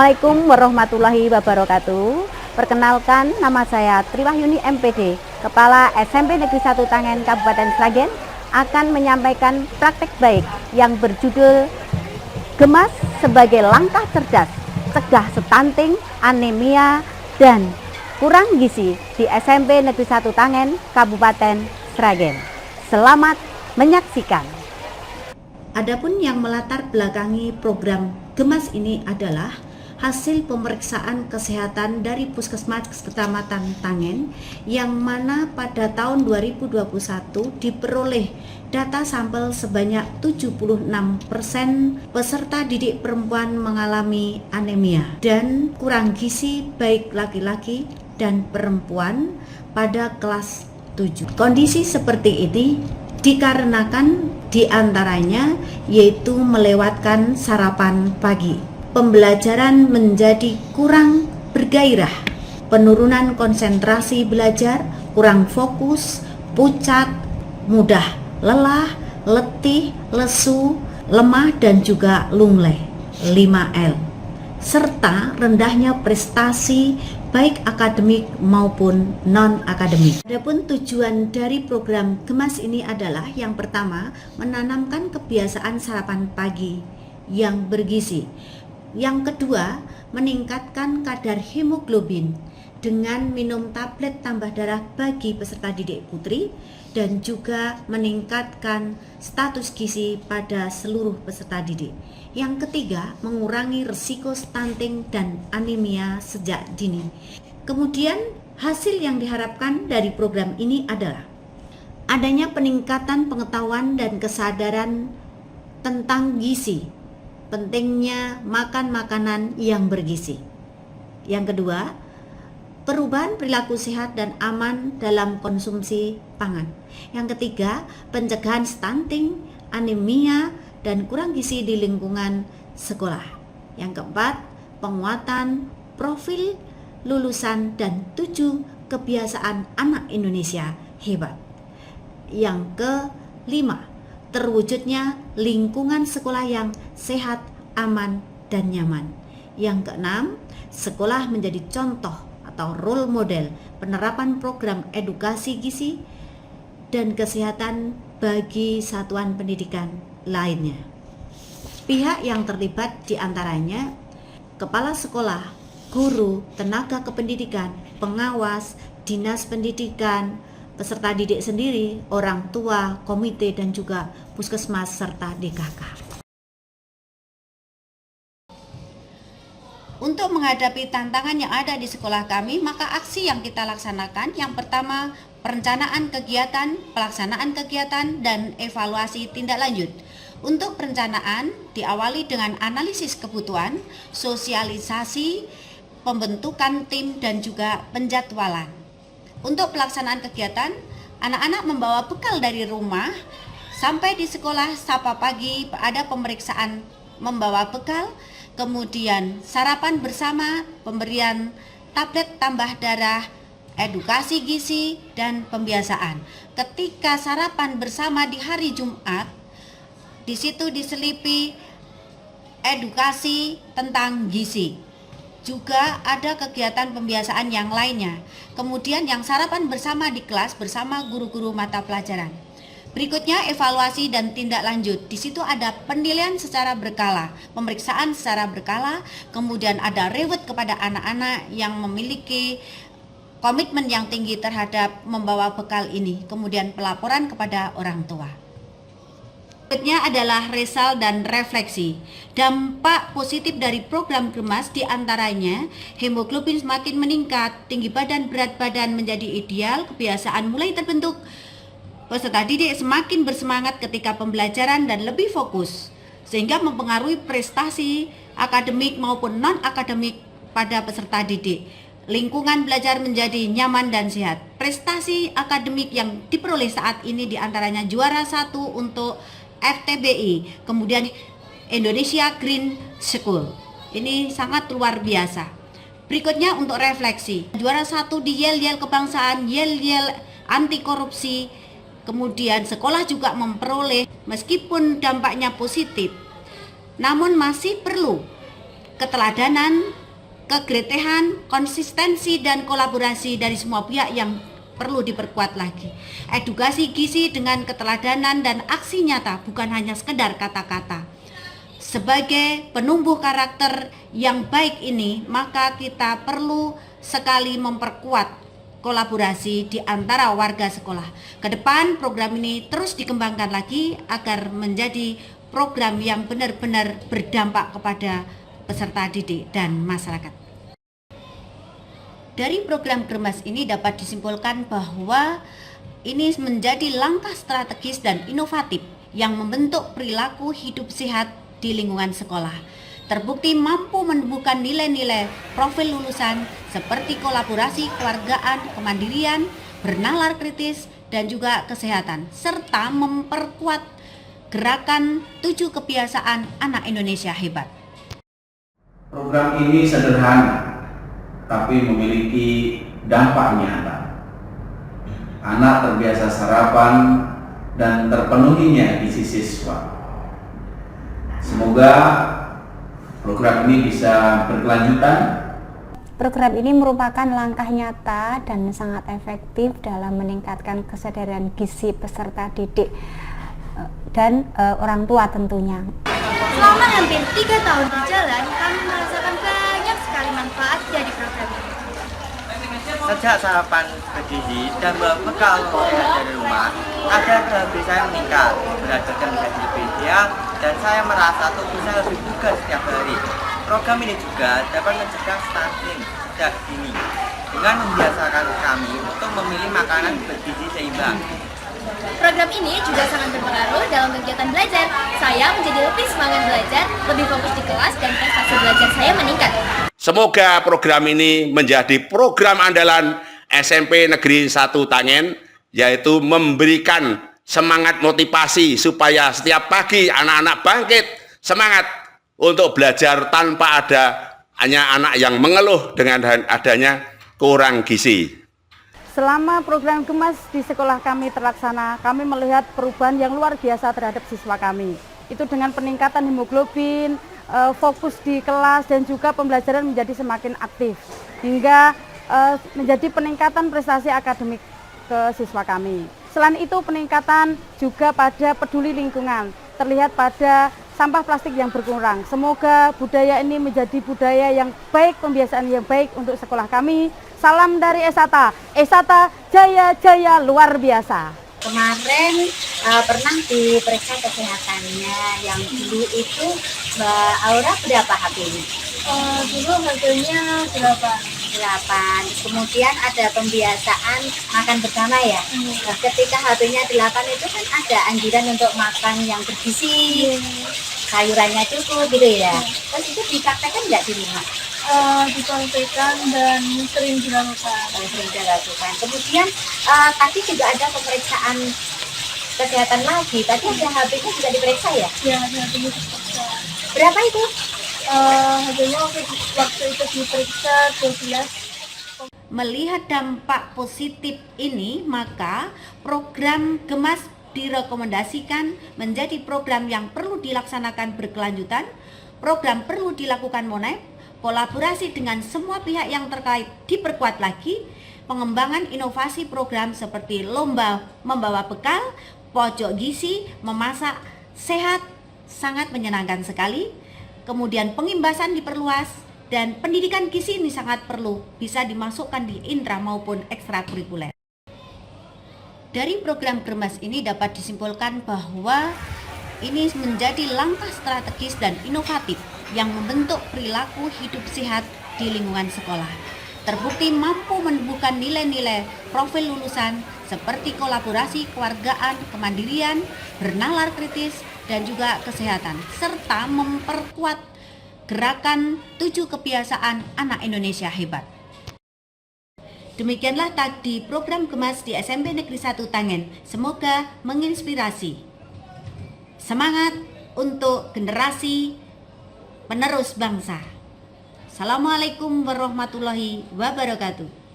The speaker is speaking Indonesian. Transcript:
Assalamualaikum warahmatullahi wabarakatuh. Perkenalkan, nama saya Triwahyuni MPD, Kepala SMP Negeri 1 Tangen Kabupaten Sragen, akan menyampaikan praktek baik yang berjudul Gemas sebagai langkah cerdas, cegah stunting, anemia, dan kurang gizi di SMP Negeri 1 Tangen Kabupaten Sragen. Selamat menyaksikan. Adapun yang melatar belakangi program Gemas ini adalah hasil pemeriksaan kesehatan dari Puskesmas Kecamatan Tangen, yang mana pada tahun 2021 diperoleh data sampel sebanyak 76% peserta didik perempuan mengalami anemia dan kurang gizi baik laki-laki dan perempuan pada kelas 7. Kondisi seperti ini dikarenakan diantaranya yaitu melewatkan sarapan pagi, pembelajaran menjadi kurang bergairah, penurunan konsentrasi belajar, kurang fokus, pucat, mudah lelah, letih, lesu, lemah, dan juga lunglai 5L, serta rendahnya prestasi baik akademik maupun non-akademik. Adapun tujuan dari program Gemas ini adalah yang pertama, menanamkan kebiasaan sarapan pagi yang bergizi. Yang kedua, meningkatkan kadar hemoglobin dengan minum tablet tambah darah bagi peserta didik putri, dan juga meningkatkan status gizi pada seluruh peserta didik. Yang ketiga, mengurangi risiko stunting dan anemia sejak dini. Kemudian, hasil yang diharapkan dari program ini adalah adanya peningkatan pengetahuan dan kesadaran tentang gizi, pentingnya makan makanan yang bergizi. Yang kedua, perubahan perilaku sehat dan aman dalam konsumsi pangan. Yang ketiga, pencegahan stunting, anemia, dan kurang gizi di lingkungan sekolah. Yang keempat, penguatan profil lulusan dan 7 kebiasaan anak Indonesia hebat. Yang kelima, terwujudnya lingkungan sekolah yang sehat, aman, dan nyaman. Yang keenam, sekolah menjadi contoh atau role model penerapan program edukasi gizi dan kesehatan bagi satuan pendidikan lainnya. Pihak yang terlibat diantaranya kepala sekolah, guru, tenaga kependidikan, pengawas, dinas pendidikan, peserta didik sendiri, orang tua, komite, dan juga puskesmas serta DKK. Untuk menghadapi tantangan yang ada di sekolah kami, maka aksi yang kita laksanakan yang pertama, perencanaan kegiatan, pelaksanaan kegiatan, dan evaluasi tindak lanjut. Untuk perencanaan diawali dengan analisis kebutuhan, sosialisasi, pembentukan tim, dan juga penjadwalan. Untuk pelaksanaan kegiatan, anak-anak membawa bekal dari rumah sampai di sekolah. Sapa pagi ada pemeriksaan membawa bekal, kemudian sarapan bersama, pemberian tablet tambah darah, edukasi gizi, dan pembiasaan. Ketika sarapan bersama di hari Jumat, di situ diselipi edukasi tentang gizi. Juga ada kegiatan pembiasaan yang lainnya. Kemudian yang sarapan bersama di kelas bersama guru-guru mata pelajaran. Berikutnya evaluasi dan tindak lanjut. Di situ ada penilaian secara berkala, pemeriksaan secara berkala, kemudian ada reward kepada anak-anak yang memiliki komitmen yang tinggi terhadap membawa bekal ini, kemudian pelaporan kepada orang tua. Berikutnya adalah resal dan refleksi. Dampak positif dari program Gemas diantaranya hemoglobin semakin meningkat, tinggi badan, berat badan menjadi ideal, kebiasaan mulai terbentuk, peserta didik semakin bersemangat ketika pembelajaran dan lebih fokus, sehingga mempengaruhi prestasi akademik maupun non-akademik pada peserta didik. Lingkungan belajar menjadi nyaman dan sehat. Prestasi akademik yang diperoleh saat ini diantaranya juara 1 untuk FTBI, kemudian Indonesia Green School. Ini sangat luar biasa. Berikutnya untuk refleksi, juara 1 di Yel-Yel Kebangsaan, Yel-Yel Anti Korupsi. Kemudian sekolah juga memperoleh, meskipun dampaknya positif, namun masih perlu keteladanan, kegretehan, konsistensi, dan kolaborasi dari semua pihak yang perlu diperkuat lagi. Edukasi gizi dengan keteladanan dan aksi nyata, bukan hanya sekedar kata-kata. Sebagai penumbuh karakter yang baik ini, maka kita perlu sekali memperkuat kolaborasi di antara warga sekolah. Ke depan program ini terus dikembangkan lagi agar menjadi program yang benar-benar berdampak kepada peserta didik dan masyarakat. Dari program Germas ini dapat disimpulkan bahwa ini menjadi langkah strategis dan inovatif yang membentuk perilaku hidup sehat di lingkungan sekolah. Terbukti mampu menumbuhkan nilai-nilai profil lulusan seperti kolaborasi, kekeluargaan, kemandirian, bernalar kritis, dan juga kesehatan, serta memperkuat gerakan 7 kebiasaan anak Indonesia hebat. Program ini sederhana, tapi memiliki dampak nyata. Anak terbiasa sarapan dan terpenuhinya gizi siswa. Semoga program ini bisa berkelanjutan. Program ini merupakan langkah nyata dan sangat efektif dalam meningkatkan kesadaran gizi peserta didik dan orang tua tentunya. Selama hampir 3 tahun berjalan, kami merasakan banyak sekali manfaat dari program ini. Sejak sarapan bergizi dan bekal sehat dari rumah, kadar gula saya meningkat, berat badan menjadi lebih ideal, dan saya merasa tubuh saya lebih bugar setiap hari. Program ini juga dapat mencegah stunting sejak dini dengan membiasakan kami untuk memilih makanan bergizi seimbang. Program ini juga sangat berpengaruh dalam kegiatan belajar. Saya menjadi lebih semangat belajar, lebih fokus di kelas, dan prestasi belajar saya meningkat. Semoga program ini menjadi program andalan SMP Negeri 1 Tangen, yaitu memberikan semangat motivasi supaya setiap pagi anak-anak bangkit semangat untuk belajar tanpa hanya anak yang mengeluh dengan adanya kurang gizi. Selama program Gemas di sekolah kami terlaksana, kami melihat perubahan yang luar biasa terhadap siswa kami. Itu dengan peningkatan hemoglobin, fokus di kelas, dan juga pembelajaran menjadi semakin aktif. Hingga menjadi peningkatan prestasi akademik ke siswa kami. Selain itu, peningkatan juga pada peduli lingkungan, terlihat pada sampah plastik yang berkurang. Semoga budaya ini menjadi budaya yang baik, pembiasaan yang baik untuk sekolah kami. Salam dari Esata. Esata Jaya Jaya luar biasa. Kemarin pernah diperiksa kesehatannya. Yang dulu itu Mbak Aura berapa HB-nya? Dulu harganya 8. Kemudian ada pembiasaan makan bersama ya. Nah, ketika HB-nya 8 itu kan ada anjuran untuk makan yang bergizi, sayurannya cukup gitu ya. Terus itu dipraktekkan nggak di rumah? Disampaikan dan sering dilakukan. Kemudian tadi juga ada pemeriksaan kesehatan lagi. Tadi ada HB-nya juga diperiksa ya? Ya, HB-nya diperiksa. Berapa itu? HB-nya waktu itu diperiksa 12. Melihat dampak positif ini, maka program Gemas direkomendasikan menjadi program yang perlu dilaksanakan berkelanjutan. Program perlu dilakukan monet, kolaborasi dengan semua pihak yang terkait diperkuat lagi, pengembangan inovasi program seperti lomba membawa bekal, pojok gizi, memasak sehat sangat menyenangkan sekali. Kemudian pengimbasan diperluas, dan pendidikan gizi ini sangat perlu bisa dimasukkan di intra maupun ekstrakurikuler. Dari program Germas ini dapat disimpulkan bahwa ini menjadi langkah strategis dan inovatif yang membentuk perilaku hidup sehat di lingkungan sekolah. Terbukti mampu menumbuhkan nilai-nilai profil lulusan seperti kolaborasi, kekeluargaan, kemandirian, bernalar kritis, dan juga kesehatan, serta memperkuat gerakan 7 kebiasaan anak Indonesia hebat. Demikianlah tadi program Gemas di SMP Negeri 1 Tangen. Semoga menginspirasi. Semangat untuk generasi penerus bangsa. Assalamualaikum warahmatullahi wabarakatuh.